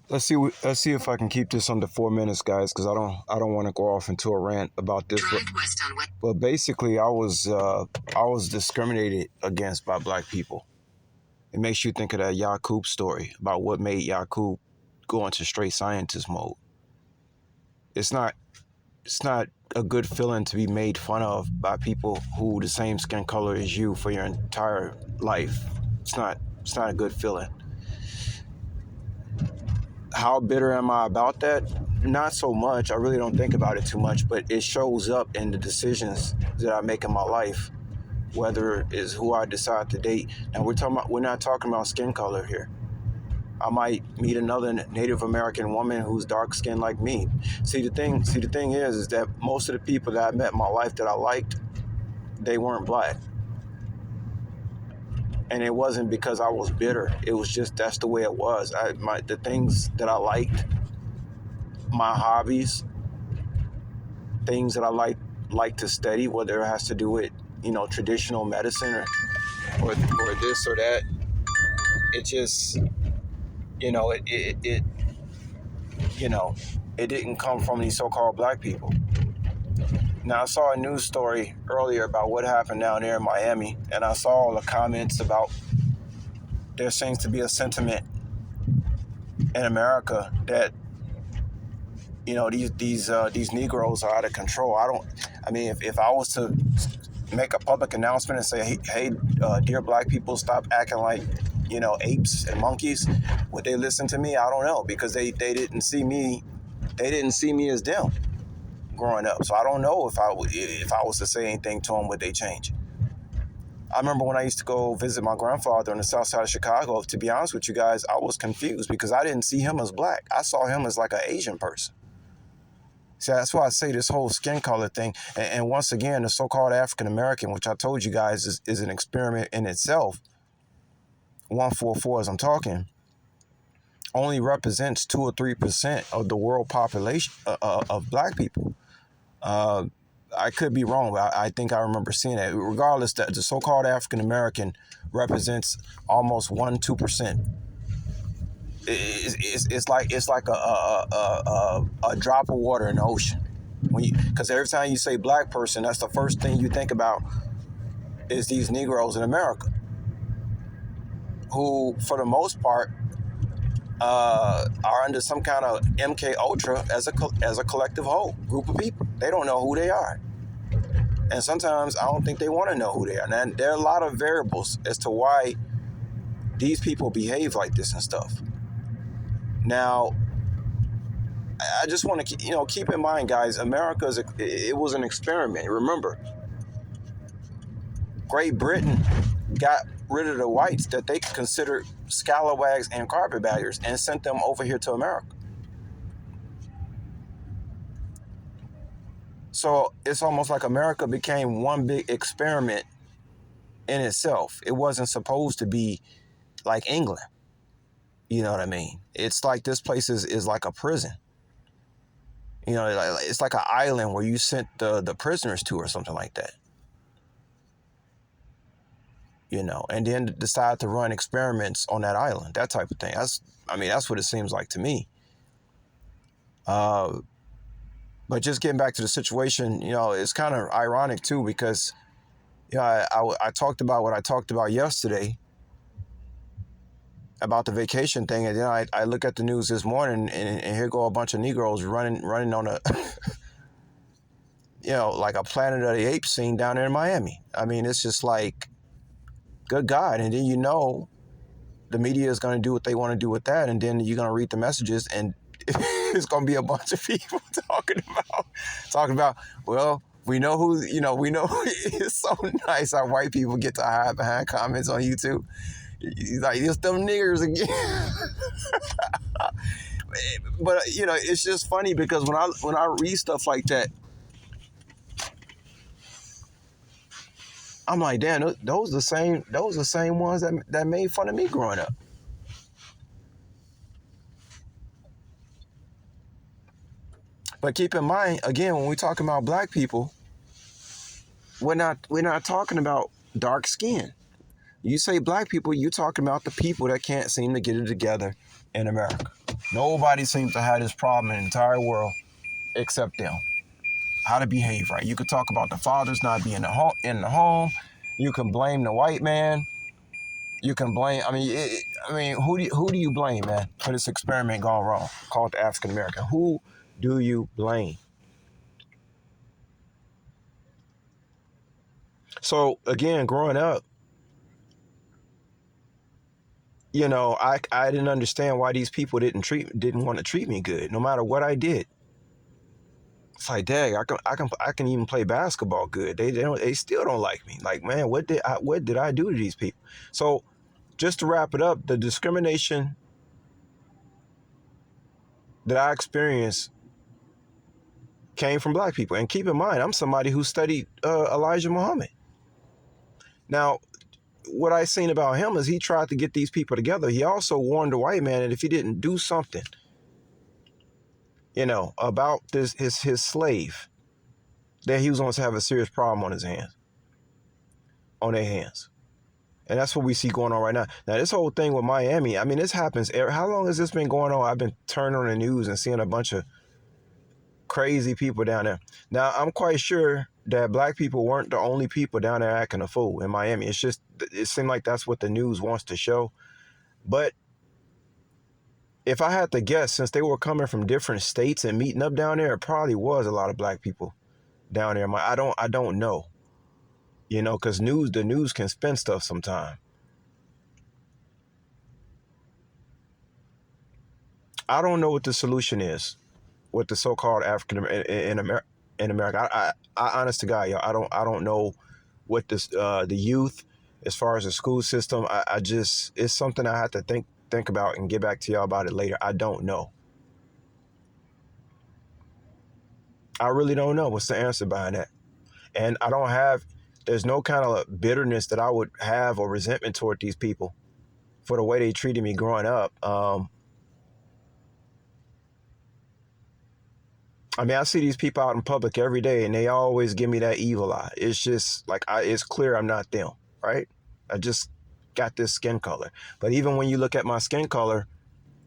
Let's see if I can keep this under 4 minutes, guys, because I don't want to go off into a rant about this. But basically, I was discriminated against by black people. It makes you think of that Yakub story about what made Yakub go into straight scientist mode. It's not a good feeling to be made fun of by people who the same skin color as you for your entire life. It's not a good feeling. How bitter am I about that? Not so much. I really don't think about it too much, but it shows up in the decisions that I make in my life, whether it's who I decide to date. Now we're not talking about skin color here. I might meet another Native American woman who's dark skinned like me. See the thing is that most of the people that I met in my life that I liked, they weren't black. And it wasn't because I was bitter. It was just that's the way it was. The things that I liked, my hobbies, things that I like to study, whether it has to do with traditional medicine or this or that. It just it didn't come from these so-called black people. Now, I saw a news story earlier about what happened down there in Miami, and I saw all the comments about there seems to be a sentiment in America that these Negroes are out of control. If I was to make a public announcement and say, hey, dear black people, stop acting like apes and monkeys, would they listen to me? I don't know, because they didn't see me as them growing up. So I don't know if I was to say anything to them, would they change? I remember when I used to go visit my grandfather on the south side of Chicago, to be honest with you guys, I was confused because I didn't see him as black. I saw him as like an Asian person. See, that's why I say this whole skin color thing. And once again, the so-called African American, which I told you guys is an experiment in itself, 144 as I'm talking, only represents 2 or 3% of the world population of black people. I could be wrong, but I think I remember seeing that. Regardless, the so-called African American represents almost 1-2%. It's like a drop of water in the ocean. Because every time you say black person, that's the first thing you think about is these Negroes in America, who, for the most part, are under some kind of MK Ultra as a collective whole group of people. They don't know who they are, and sometimes I don't think they want to know who they are. Now, there are a lot of variables as to why these people behave like this and stuff. Now, I just want to keep in mind, guys, America it was an experiment. Remember, Great Britain got rid of the whites that they considered scalawags and carpetbaggers and sent them over here to America. So it's almost like America became one big experiment in itself. It wasn't supposed to be like England. You know what I mean? It's like this place is like a prison. It's like an island where you sent the prisoners to or something like that. And then decide to run experiments on that island, that type of thing. That's what it seems like to me. But just getting back to the situation, it's kind of ironic too, because, I talked about what I talked about yesterday about the vacation thing, and then I look at the news this morning, and here go a bunch of Negroes running on a, like a Planet of the Apes scene down there in Miami. It's just like, good God. And then the media is going to do what they want to do with that, and then you're going to read the messages, and it's going to be a bunch of people talking about, well, we know who, it's so nice how white people get to hide behind comments on YouTube. Like, it's them niggers again. But, it's just funny because when I read stuff like that, I'm like, damn, those the same ones that made fun of me growing up. But keep in mind, again, when we're talking about black people, we're not talking about dark skin. You say black people, you're talking about the people that can't seem to get it together in America. Nobody seems to have this problem in the entire world except them. How to behave right. You could talk about the fathers not being in the home. You can blame the white man. You can blame. Who do you blame, man, for this experiment gone wrong called the African American? Who do you blame? So again, growing up, I didn't understand why these people didn't want to treat me good, no matter what I did. It's like, dang, I can even play basketball good. They still don't like me. Like, man, what did I do to these people? So, just to wrap it up, the discrimination that I experienced came from black people. And keep in mind, I'm somebody who studied Elijah Muhammad. Now, what I seen about him is he tried to get these people together. He also warned the white man that if he didn't do something, about his slave, that he was going to have a serious problem on their hands. And that's what we see going on right now. Now, this whole thing with Miami, I mean, this happens. How long has this been going on? I've been turning on the news and seeing a bunch of crazy people down there. Now, I'm quite sure that black people weren't the only people down there acting a fool in Miami. It's just, it seemed like that's what the news wants to show. But if I had to guess, since they were coming from different states and meeting up down there, it probably was a lot of black people down there. I don't know, because the news can spin stuff sometimes. I don't know what the solution is with the so-called African in America. I honest to God, yo, I don't know what this the youth, as far as the school system. I just, it's something I have to think about and get back to y'all about it later. I don't know. I really don't know what's the answer behind that. And there's no kind of bitterness that I would have or resentment toward these people for the way they treated me growing up. I see these people out in public every day and they always give me that evil eye. It's just like, it's clear I'm not them, right? I just got this skin color. But even when you look at my skin color,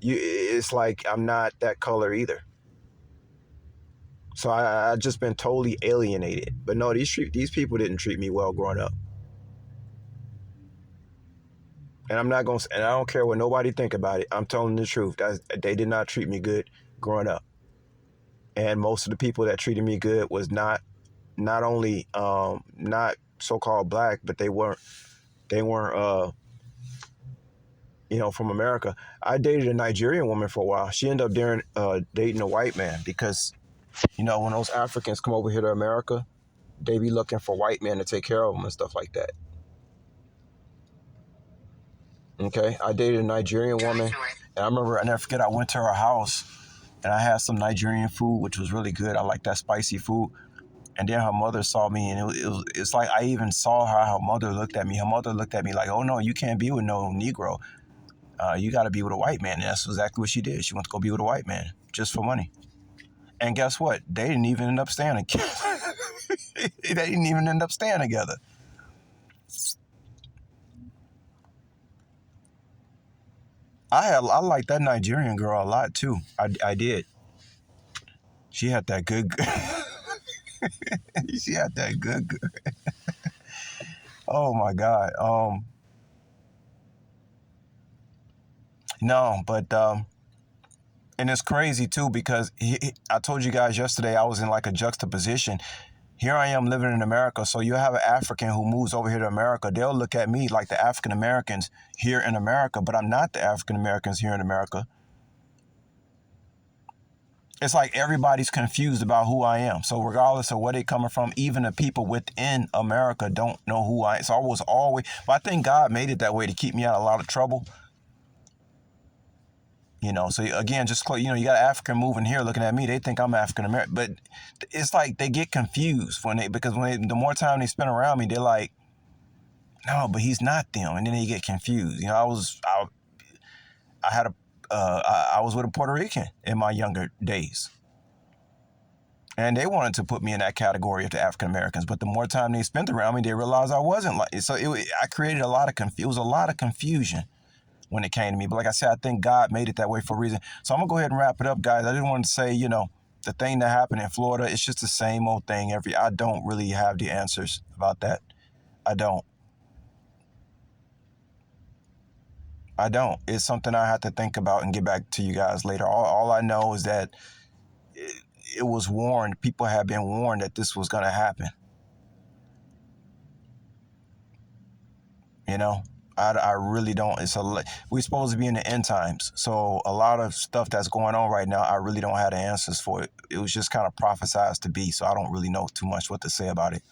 it's like I'm not that color either. So I just been totally alienated. But no, these people didn't treat me well growing up. And and I don't care what nobody think about it. I'm telling the truth. They did not treat me good growing up. And most of the people that treated me good was not only not so-called black, but they weren't from America. I dated a Nigerian woman for a while. She ended up dating a white man because, when those Africans come over here to America, they be looking for white men to take care of them and stuff like that. Okay, I dated a Nigerian woman, and I remember, I never forget, I went to her house, and I had some Nigerian food, which was really good. I like that spicy food. And then her mother saw me, and it's like I even saw how her mother looked at me. Her mother looked at me like, oh, no, you can't be with no Negro. You got to be with a white man. And that's exactly what she did. She went to go be with a white man just for money. And guess what? They didn't even end up staying together. They didn't even end up staying together. I liked that Nigerian girl a lot too. I did. She had that good. She had that good. Oh my God. No, but and it's crazy too because I told you guys yesterday I was in like a juxtaposition. Here I am living in America, so you have an African who moves over here to America. They'll look at me like the African Americans here in America, but I'm not the African Americans here in America. It's like everybody's confused about who I am. So regardless of where they coming from, even the people within America don't know who I am. So I was always, but I think God made it that way to keep me out of a lot of trouble. So again, you got an African moving here looking at me, they think I'm African American, but it's like they get confused because the more time they spend around me, they're like, no, but he's not them, and then they get confused. I was with a Puerto Rican in my younger days, and they wanted to put me in that category of the African Americans, but the more time they spent around me, they realized I wasn't like. So I created a lot of it was a lot of confusion when it came to me. But like I said, I think God made it that way for a reason. So I'm gonna go ahead and wrap it up, guys. I didn't want to say, the thing that happened in Florida, it's just the same old thing. I don't really have the answers about that. I don't. I don't. It's something I have to think about and get back to you guys later. All I know is that it was warned. People have been warned that this was going to happen. You know, I really don't. We're supposed to be in the end times, so a lot of stuff that's going on right now, I really don't have the answers for it. It was just kind of prophesized to be, so I don't really know too much what to say about it.